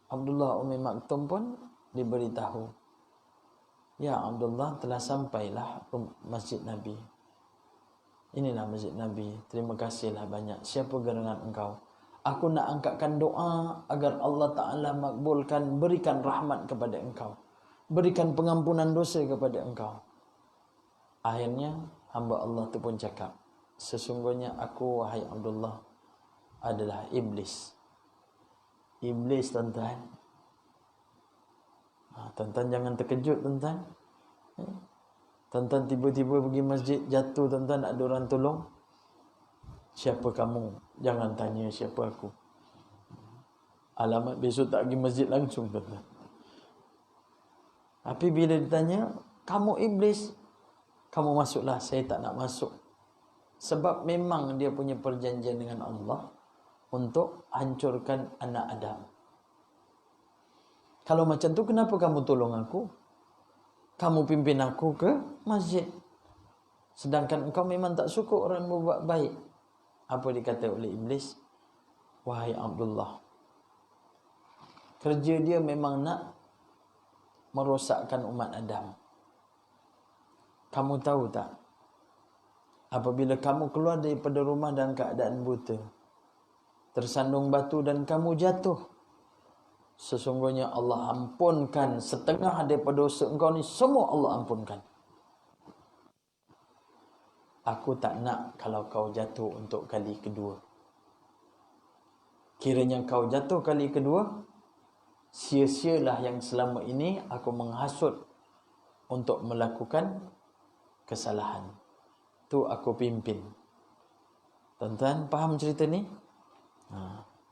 Abdullah Umi Maktum pun diberitahu, ya Abdullah, telah sampailah Masjid Nabi. Inilah Masjid Nabi. Terima kasihlah banyak. Siapa gerangan engkau? Aku nak angkatkan doa agar Allah Ta'ala makbulkan, berikan rahmat kepada engkau, berikan pengampunan dosa kepada engkau. Akhirnya hamba Allah tu pun cakap, sesungguhnya aku, wahai Abdullah, adalah iblis. Iblis tuan-tuan. Tuan-tuan jangan terkejut tuan-tuan. Tuan-tuan tiba-tiba pergi masjid, jatuh tuan-tuan, ada orang tolong. Siapa kamu? Jangan tanya siapa aku. Alamat besok tak pergi masjid langsung tuan-tuan. Tapi bila ditanya, kamu iblis, kamu masuklah, saya tak nak masuk. Sebab memang dia punya perjanjian dengan Allah untuk hancurkan anak Adam. Kalau macam tu, kenapa kamu tolong aku? Kamu pimpin aku ke masjid. Sedangkan engkau memang tak suka orang berbuat baik. Apa dikata oleh iblis? Wahai Abdullah, kerja dia memang nak merosakkan umat Adam. Kamu tahu tak? Apabila kamu keluar daripada rumah dalam keadaan buta, tersandung batu dan kamu jatuh, sesungguhnya Allah ampunkan setengah daripada dosa engkau ni, semua Allah ampunkan. Aku tak nak kalau kau jatuh untuk kali kedua. Kiranya kau jatuh kali kedua, sia-sialah yang selama ini aku menghasut untuk melakukan kesalahan. Tu aku pimpin. Tuan-tuan faham cerita ni?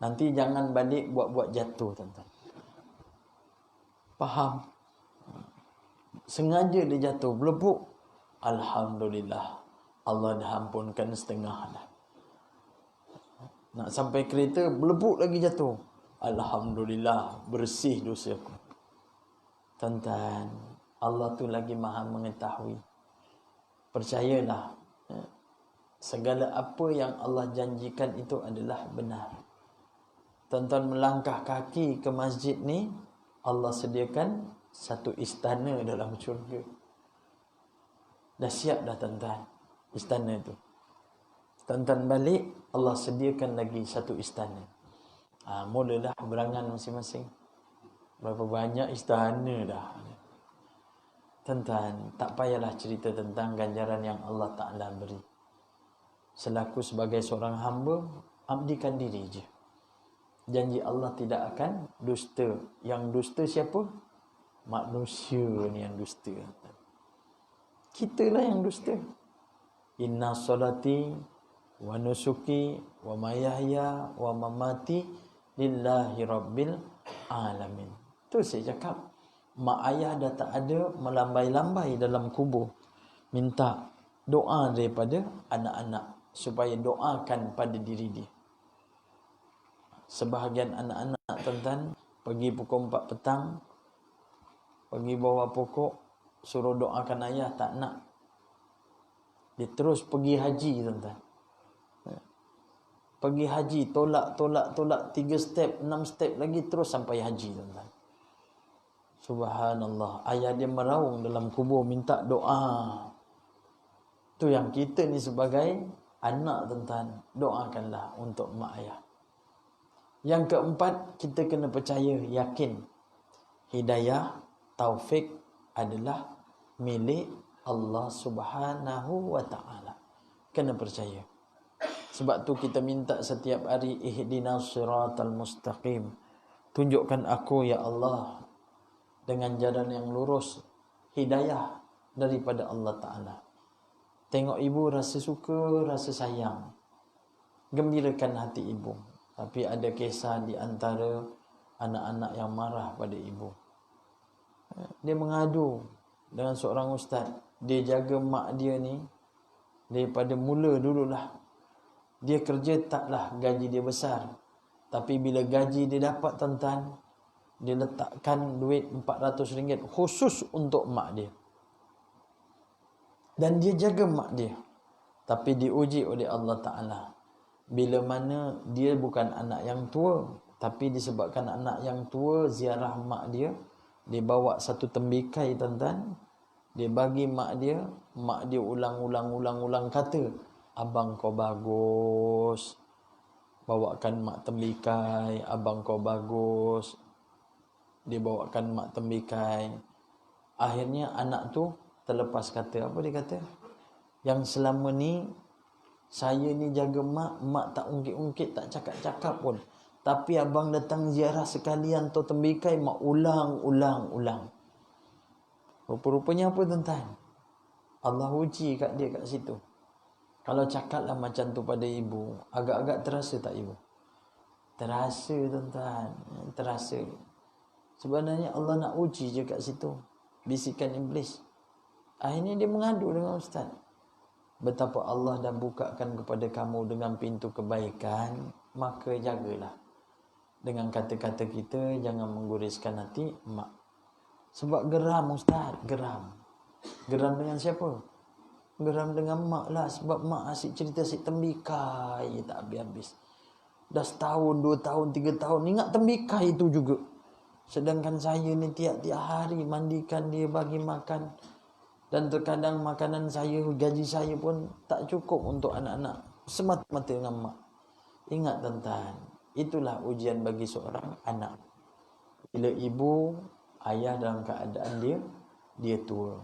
Nanti jangan balik buat-buat jatuh tuan-tuan. Faham? Sengaja dia jatuh, berlepuk. Alhamdulillah, Allah dah ampunkan setengah dah. Nak sampai kereta, berlepuk lagi jatuh. Alhamdulillah, bersih dosa aku. Tuan-tuan, Allah tu lagi maha mengetahui. Percayalah, segala apa yang Allah janjikan itu adalah benar. Tuan-tuan melangkah kaki ke masjid ni, Allah sediakan satu istana dalam syurga. Dah siap dah tuan-tuan istana itu. Tuan-tuan balik, Allah sediakan lagi satu istana. Mulalah berangan masing-masing. Berapa banyak istana dah. Tuan-tuan, tak payahlah cerita tentang ganjaran yang Allah Ta'ala beri. Selaku sebagai seorang hamba, abdikan diri je. Janji Allah tidak akan dusta. Yang dusta siapa? Manusia ni yang dusta. Kitalah yang dusta. Inna salati wa nusuki wa mayahya wa mamati lillahi rabbil alamin. Tu saya cakap, mak ayah dah tak ada, melambai-lambai dalam kubur minta doa daripada anak-anak supaya doakan pada diri dia. Sebahagian anak-anak tuan-tuan pergi pukul 4 petang, pergi bawah pokok, suruh doakan ayah, tak nak. Dia terus pergi haji tuan-tuan. Pergi haji, tolak 3 step, 6 step lagi, terus sampai haji tuan-tuan. Subhanallah, ayah dia meraung dalam kubur minta doa. Tu yang kita ni sebagai anak tuan-tuan, doakanlah untuk mak ayah. Yang keempat, kita kena percaya, yakin hidayah, taufik adalah milik Allah Subhanahu wa ta'ala. Kena percaya. Sebab tu kita minta setiap hari, ihdinas siratal mustaqim. Tunjukkan aku ya Allah dengan jalan yang lurus, hidayah daripada Allah Ta'ala. Tengok ibu rasa suka, rasa sayang, gembirakan hati ibu. Tapi ada kisah di antara anak-anak yang marah pada ibu. Dia mengadu dengan seorang ustaz. Dia jaga mak dia ni daripada mula dululah. Dia kerja taklah gaji dia besar, tapi bila gaji dia dapat tuan-tuan, dia letakkan duit RM400 khusus untuk mak dia. Dan dia jaga mak dia. Tapi diuji oleh Allah Ta'ala. Bila mana dia bukan anak yang tua, tapi disebabkan anak yang tua ziarah mak dia, dia bawa satu tembikai tuan-tuan, dia bagi mak dia ulang-ulang kata, abang kau bagus. Bawakan mak tembikai, abang kau bagus. Dia bawakan mak tembikai. Akhirnya anak tu terlepas kata. Apa dia kata? Yang selama ni saya ni jaga mak tak ungkit-ungkit, tak cakap-cakap pun. Tapi abang datang ziarah sekalian tu tembikai, mak ulang. Rupa-rupanya apa tuan-tuan? Allah uji kat dia kat situ. Kalau cakaplah macam tu pada ibu, agak-agak terasa tak ibu? Terasa tuan-tuan, terasa. Sebenarnya Allah nak uji je kat situ. Bisikan iblis. Akhirnya dia mengadu dengan ustaz. Betapa Allah dah bukakan kepada kamu dengan pintu kebaikan, maka jagalah. Dengan kata-kata kita, jangan mengguriskan hati mak. Sebab geram ustaz, geram. Geram dengan siapa? Geram dengan mak lah. Sebab mak asyik cerita, asyik tembikai, tak habis-habis. Dah setahun, 2 tahun, 3 tahun, ingat tembikai itu juga. Sedangkan saya ni tiap-tiap hari mandikan dia, bagi makan. Dan terkadang makanan saya, gaji saya pun tak cukup untuk anak-anak. Semata-mata dengan mak. Ingat tuan-tuan, itulah ujian bagi seorang anak. Bila ibu, ayah dalam keadaan dia tua.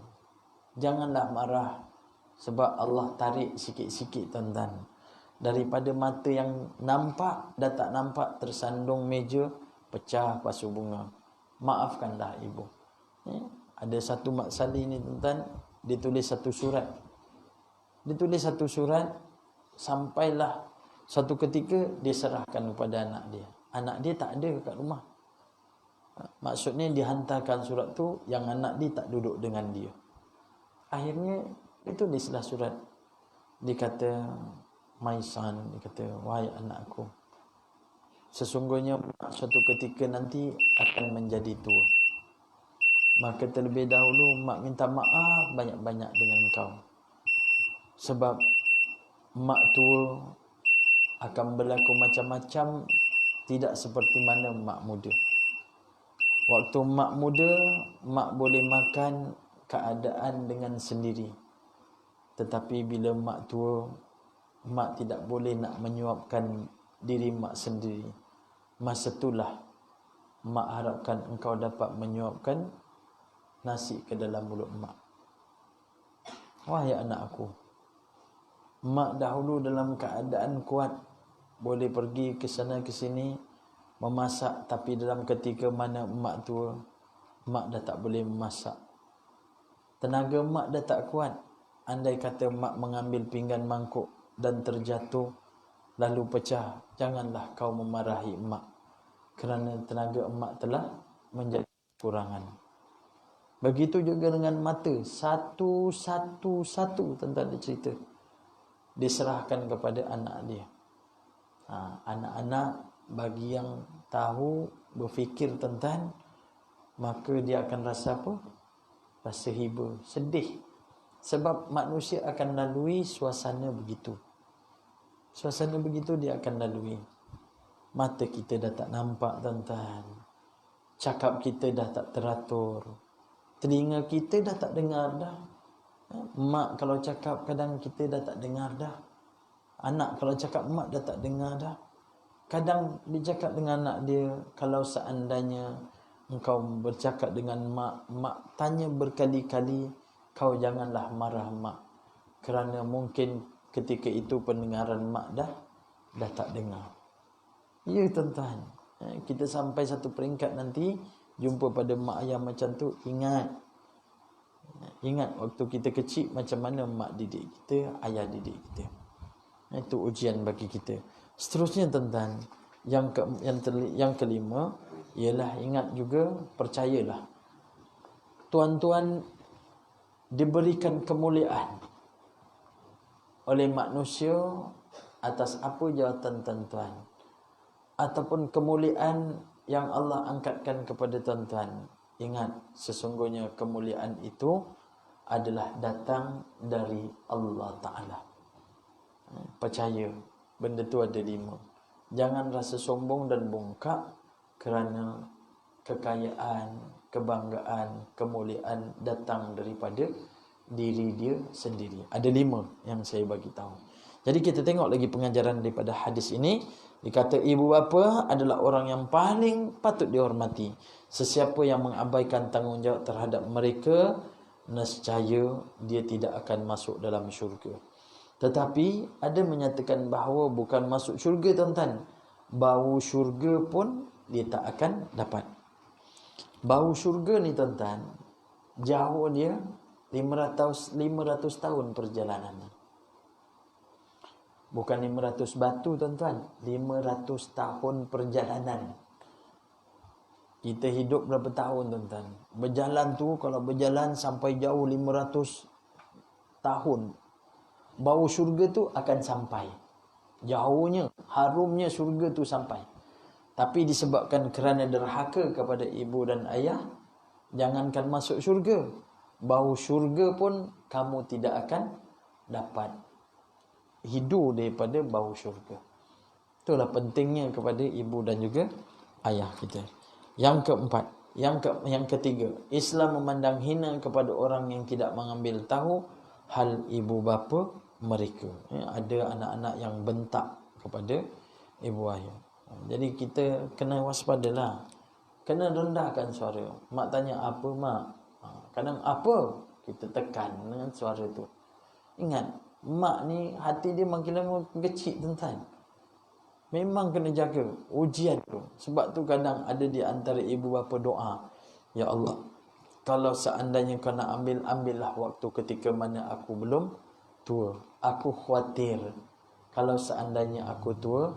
Janganlah marah. Sebab Allah tarik sikit-sikit tuan-tuan. Daripada mata yang nampak, dah tak nampak, tersandung meja, pecah pasu bunga. Maafkanlah ibu. Ada satu mak salih ni tuan-tuan, dia tulis satu surat. Sampailah satu ketika dia serahkan kepada anak dia. Anak dia tak ada kat rumah. Maksudnya dihantarkan surat tu, yang anak dia tak duduk dengan dia. Akhirnya dia tulislah surat. Dia kata, my son, dia kata, wahai anakku, sesungguhnya suatu ketika nanti akan menjadi tua. Maka terlebih dahulu mak minta maaf banyak-banyak dengan kau. Sebab mak tua akan berlaku macam-macam, tidak seperti mana mak muda. Waktu mak muda, mak boleh makan keadaan dengan sendiri. Tetapi bila mak tua, mak tidak boleh nak menyuapkan diri mak sendiri. Masa itulah mak harapkan engkau dapat menyuapkan nasi ke dalam mulut mak. Wahai anak aku, mak dahulu dalam keadaan kuat, boleh pergi ke sana ke sini memasak, tapi dalam ketika mana mak tua, mak dah tak boleh memasak. Tenaga mak dah tak kuat. Andai kata mak mengambil pinggan mangkuk dan terjatuh lalu pecah, janganlah kau memarahi mak, kerana tenaga emak telah menjadi kekurangan. Begitu juga dengan mata. Satu tentang dia cerita, diserahkan kepada anak dia. Anak-anak bagi yang tahu, berfikir tentang, maka dia akan rasa apa? Rasa hiba, sedih. Sebab manusia akan lalui suasana begitu. Suasana begitu dia akan lalui. Mata kita dah tak nampak tuan-tuan. Cakap kita dah tak teratur. Telinga kita dah tak dengar dah. Mak kalau cakap kadang kita dah tak dengar dah. Anak kalau cakap mak dah tak dengar dah. Kadang dia cakap dengan anak dia, kalau seandainya engkau bercakap dengan mak tanya berkali-kali, kau janganlah marah mak, kerana mungkin ketika itu pendengaran mak dah tak dengar. Ya tuan-tuan, kita sampai satu peringkat nanti jumpa pada mak ayah macam tu, ingat waktu kita kecil macam mana mak didik kita, ayah didik kita. Itu ujian bagi kita. Seterusnya tuan-tuan, yang kelima ialah ingat juga, percayalah, tuan-tuan diberikan kemuliaan oleh manusia atas apa jawatan tuan-tuan, ataupun kemuliaan yang Allah angkatkan kepada tuan-tuan. Ingat, sesungguhnya kemuliaan itu adalah datang dari Allah Ta'ala. Percaya, benda tu ada 5. Jangan rasa sombong dan bongkak, kerana kekayaan, kebanggaan, kemuliaan datang daripada diri dia sendiri. Ada 5 yang saya bagi tahu. Jadi kita tengok lagi pengajaran daripada hadis ini. Dikata ibu bapa adalah orang yang paling patut dihormati. Sesiapa yang mengabaikan tanggungjawab terhadap mereka, nescaya dia tidak akan masuk dalam syurga. Tetapi ada menyatakan bahawa bukan masuk syurga tuan-tuan, bau syurga pun dia tak akan dapat. Bau syurga ni tuan-tuan, jauh dia 500 tahun perjalanan. Bukan 500 batu tuan-tuan, 500 tahun perjalanan. Kita hidup berapa tahun tuan-tuan? Berjalan tu, kalau berjalan sampai jauh 500 tahun, bau syurga tu akan sampai. Jauhnya, harumnya syurga tu sampai. Tapi disebabkan kerana derhaka kepada ibu dan ayah, jangankan masuk syurga, bau syurga pun kamu tidak akan dapat hidu daripada bau syurga. Itulah pentingnya kepada ibu dan juga ayah kita. Yang keempat, yang ketiga, Islam memandang hina kepada orang yang tidak mengambil tahu hal ibu bapa mereka. Ada anak-anak yang bentak kepada ibu ayah. Jadi kita kena waspadalah. Kena rendahkan suara. Mak tanya apa mak? Kadang apa? Kita tekan dengan suara tu. Ingat, mak ni hati dia makin lama makin kecil tuan-tuan. Memang kena jaga ujian tu. Sebab tu kadang ada di antara ibu bapa doa, ya Allah, kalau seandainya kau nak ambillah waktu ketika mana aku belum tua. Aku khawatir kalau seandainya aku tua,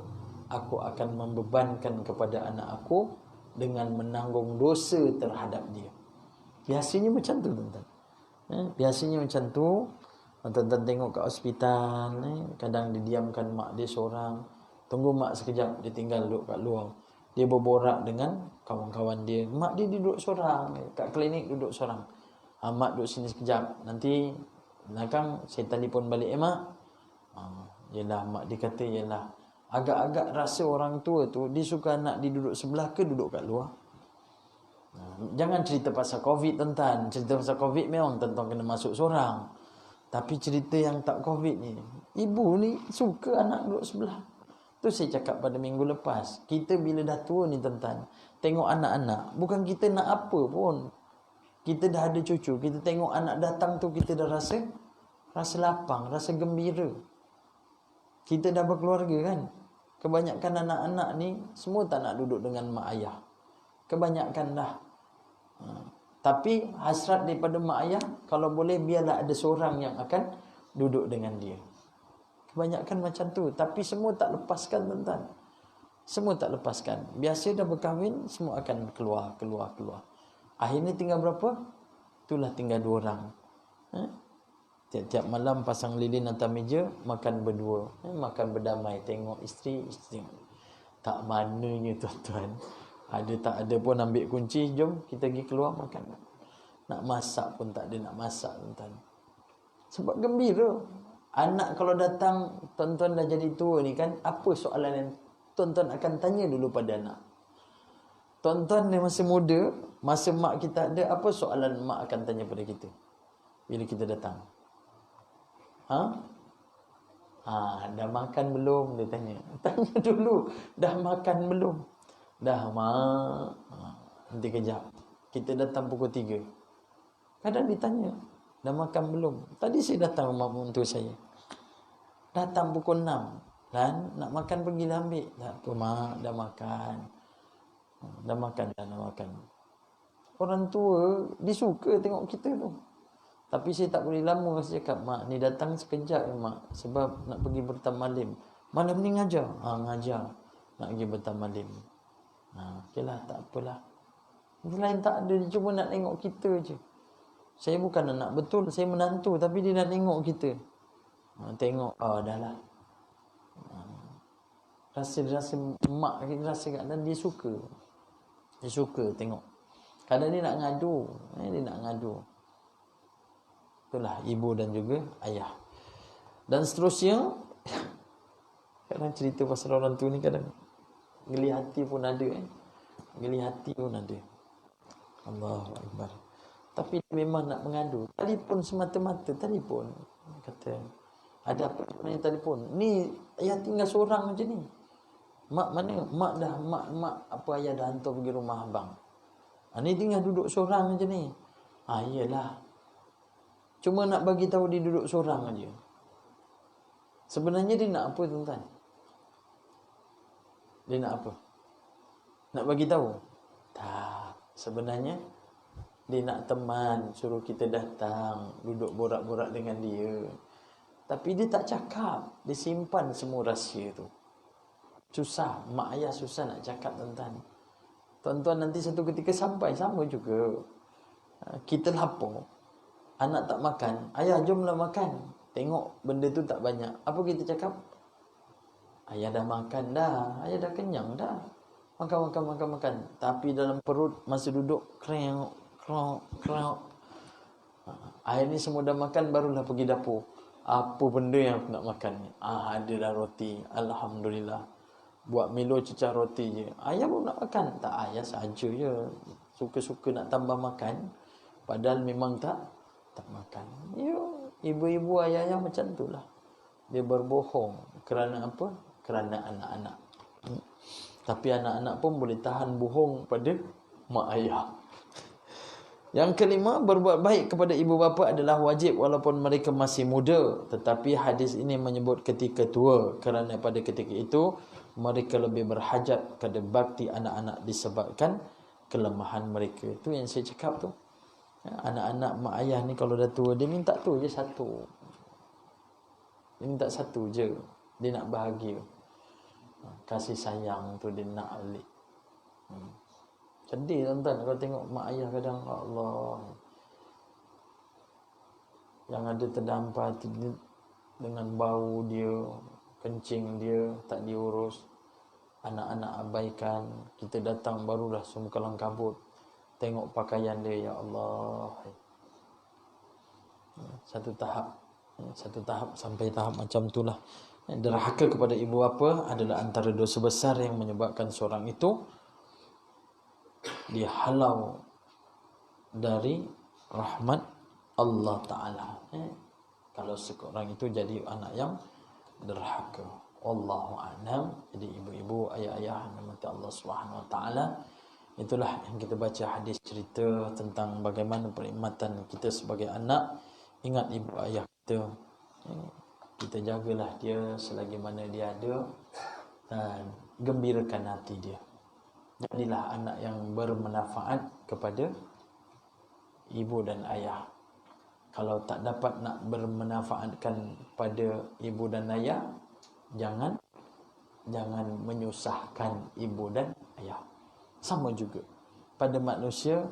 aku akan membebankan kepada anak aku dengan menanggung dosa terhadap dia. Biasanya macam tu tuan-tuan. Biasanya macam tu. Tuan-tuan tengok kat hospital, kadang didiamkan mak dia seorang. Tunggu mak sekejap, dia tinggal duduk kat luar. Dia berborak dengan kawan-kawan dia. Mak dia duduk seorang, kat klinik duduk seorang. Mak duduk sini sekejap, nanti belakang saya telefon balik mak. Yelah, mak dia kata, yelah, agak-agak rasa orang tua tu dia suka anak dia duduk sebelah ke duduk kat luar. Jangan cerita pasal COVID tuan-tuan. Cerita pasal COVID memang tuan-tuan kena masuk seorang. Tapi cerita yang tak COVID ni, ibu ni suka anak duduk sebelah. Tu saya cakap pada minggu lepas. Kita bila dah tua ni tuan-tuan, tengok anak-anak, bukan kita nak apa pun. Kita dah ada cucu, kita tengok anak datang tu, kita dah rasa lapang, rasa gembira. Kita dah berkeluarga kan. Kebanyakan anak-anak ni semua tak nak duduk dengan mak ayah. Kebanyakan dah. Tapi hasrat daripada mak ayah, kalau boleh biarlah ada seorang yang akan duduk dengan dia. Kebanyakan macam tu. Tapi semua tak lepaskan, tuan-tuan. Semua tak lepaskan. Biasa dah berkahwin, semua akan keluar. Akhirnya tinggal berapa? Itulah tinggal 2 orang. Tiap-tiap malam pasang lilin atas meja, makan berdua. Makan berdamai, tengok isteri. Tak mananya, tuan-tuan. Ada tak ada pun ambil kunci, jom kita pergi keluar makan. Nak masak pun tak ada nak masak, tuan-tuan. Sebab gembira. Anak kalau datang, tuan-tuan dah jadi tua ni kan, apa soalan yang tuan-tuan akan tanya dulu pada anak? Tuan-tuan ni masa muda, masa mak kita ada, apa soalan mak akan tanya pada kita bila kita datang? Dah makan belum? Dia tanya. Tanya dulu, dah makan belum? Dah, mak. Nanti kejap. Kita datang pukul 3. Kadang ditanya, dah makan belum? Tadi saya datang rumah mentua saya. Datang pukul 6. Dan nak makan pergilah ambil. Tak apa, mak, dah makan. Dah makan. Orang tua, dia suka tengok kita tu. Tapi saya tak boleh lama. Saya cakap, mak, ni datang sekejap ya, mak. Sebab nak pergi bertamalim. Malam ni ngajar? Ngajar. Nak pergi bertamalim. Okeylah, tak apalah. Dia lain tak ada, dia cuma nak tengok kita je. Saya bukan anak betul, saya menantu, tapi dia nak tengok kita. Tengok, dah lah. Rasa mak kita rasa kadang dia suka. Dia suka tengok. Kadang dia nak ngadu. Itulah ibu dan juga ayah. Dan seterusnya, kadang cerita pasal orang tua ni kadang geli hati pun ada. Allahu Akbar. Tapi memang nak mengadu. Telefon semata-mata, telefon. Kata, ada apa sebenarnya telefon? Ni ayah tinggal seorang macam ni. Mak mana? Mak apa ayah dah hantar pergi rumah abang. Ni tinggal duduk seorang macam ni. Iyalah. Cuma nak bagi tahu dia duduk seorang aja. Sebenarnya dia nak apa, tuan-tuan? Dia nak apa? Nak bagi tahu? Tak. Sebenarnya dia nak teman, suruh kita datang, duduk borak-borak dengan dia. Tapi dia tak cakap. Dia simpan semua rahsia tu. Susah. Mak ayah susah nak cakap, tuan-tuan. Tuan-tuan nanti satu ketika sampai, sama juga. Kita lapar. Anak tak makan. Ayah, jomlah makan. Tengok benda tu tak banyak. Apa kita cakap? Ayah dah makan dah. Ayah dah kenyang dah. Makan. Tapi dalam perut masa duduk, kreng. Akhirnya semua dah makan, barulah pergi dapur. Apa benda yang aku nak makan ni? Ada dah roti. Alhamdulillah. Buat Milo cecah roti je. Ayah pun nak makan. Tak, ayah saja je. Suka-suka nak tambah makan. Padahal memang tak makan. Ibu-ibu ayah-ayah macam tu lah. Dia berbohong. Kerana apa? Kerana anak-anak. Tapi anak-anak pun boleh tahan bohong pada mak ayah. Yang kelima, berbuat baik kepada ibu bapa adalah wajib walaupun mereka masih muda. Tetapi hadis ini menyebut ketika tua, kerana pada ketika itu mereka lebih berhajat kepada bakti anak-anak disebabkan kelemahan mereka. Itu yang saya cakap tu. Anak-anak mak ayah ni kalau dah tua, dia minta tu je satu. Dia minta satu je. Dia nak bahagia. Kasih sayang tu dia nak alik. Sedih, tuan-tuan, kalau tengok mak ayah kadang, Allah, yang ada terdampar dengan bau dia, kencing dia tak diurus, anak-anak abaikan. Kita datang barulah semua kalang kabut. Tengok pakaian dia, ya Allah. Satu tahap sampai tahap macam itulah. Derhaka kepada ibu bapa adalah antara dosa besar yang menyebabkan seorang itu dihalau dari rahmat Allah Ta'ala. Kalau seorang itu jadi anak yang derhaka. Wallahu a'lam. Jadi ibu-ibu, ayah-ayah rahmat Allah Subhanahu Wa Ta'ala, itulah yang kita baca hadis cerita tentang bagaimana perkhidmatan kita sebagai anak. Ingat ibu ayah kita. Kita jagalah dia selagi mana dia ada dan gembirakan hati dia. Jadilah anak yang bermanfaat kepada ibu dan ayah. Kalau tak dapat nak bermanfaatkan pada ibu dan ayah, jangan menyusahkan ibu dan ayah. Sama juga pada manusia,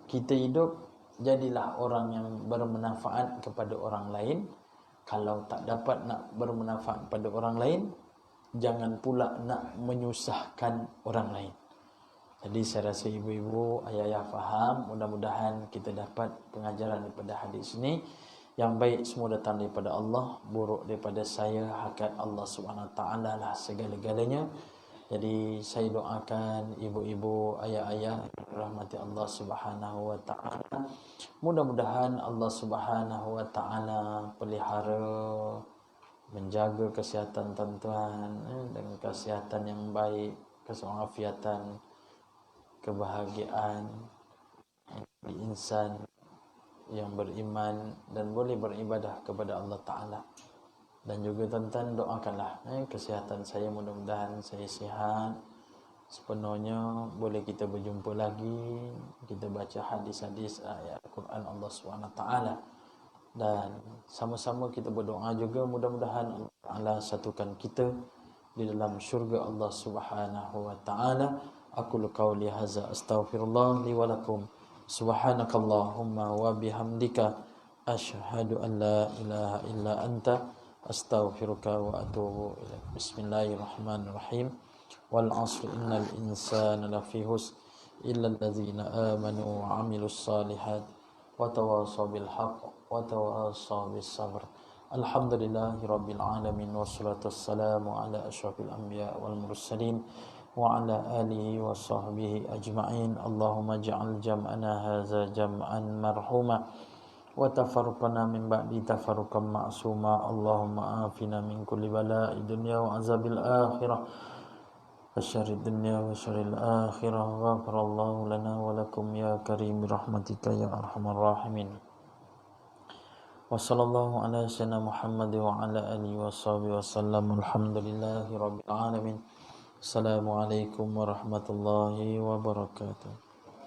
kita hidup, jadilah orang yang bermanfaat kepada orang lain. Kalau tak dapat nak bermanfaat pada orang lain, jangan pula nak menyusahkan orang lain. Jadi saya rasa ibu-ibu, ayah-ayah faham. Mudah-mudahan kita dapat pengajaran daripada hadis ini. Yang baik semua datang daripada Allah, buruk daripada saya, hakikat Allah SWT lah segala-galanya. Jadi saya doakan ibu-ibu, ayah-ayah rahmati Allah Subhanahu wa taala. Mudah-mudahan Allah Subhanahu wa taala pelihara, menjaga kesihatan tuan-tuan dengan kesihatan yang baik, kesehafiatan, kebahagiaan di insan yang beriman dan boleh beribadah kepada Allah Ta'ala. Dan juga tuan-tuan doakanlah kesihatan saya, mudah-mudahan saya sihat sepenuhnya, boleh kita berjumpa lagi, kita baca hadis-hadis ayat Al-Quran Allah SWT, dan sama-sama kita berdoa juga mudah-mudahan Allah Ta'ala satukan kita di dalam syurga Allah Subhanahu wa taala. Aku qauli hadza astaghfirullah li wa lakum. Subhanakallahumma wa bihamdika asyhadu an la ilaha illa anta astaghfiruka wa atubu ilaik. Bismillahirrahmanirrahim. Wal 'asri innal insana lafi khusr illa allazina amanu wa 'amilus shalihat wa tawassaw bil haqq wa tawassaw bis sabr. Alhamdulillahirabbil alamin wassalatu wassalamu ala asyrafil anbiya wal mursalin wa ala alihi wa sahbihi ajma'in. Allahumma ij'al jam'ana hadza jam'an marhuma wa tafarraqana min ba'di tafarruqan ma'suma. Allahumma afina min kulli bala'i dunya wa azabil akhirah wa syarrid dunya wa syarril akhirah. Ghafarallahu lana wa lakum ya karim birahmatika ya arhamar rahimin. Wa sallallahu ala sayyidina Muhammad wa ala alihi wa sahbihi wa sallam. Alhamdulillahi rabbil alamin. Assalamualaikum warahmatullahi wabarakatuh.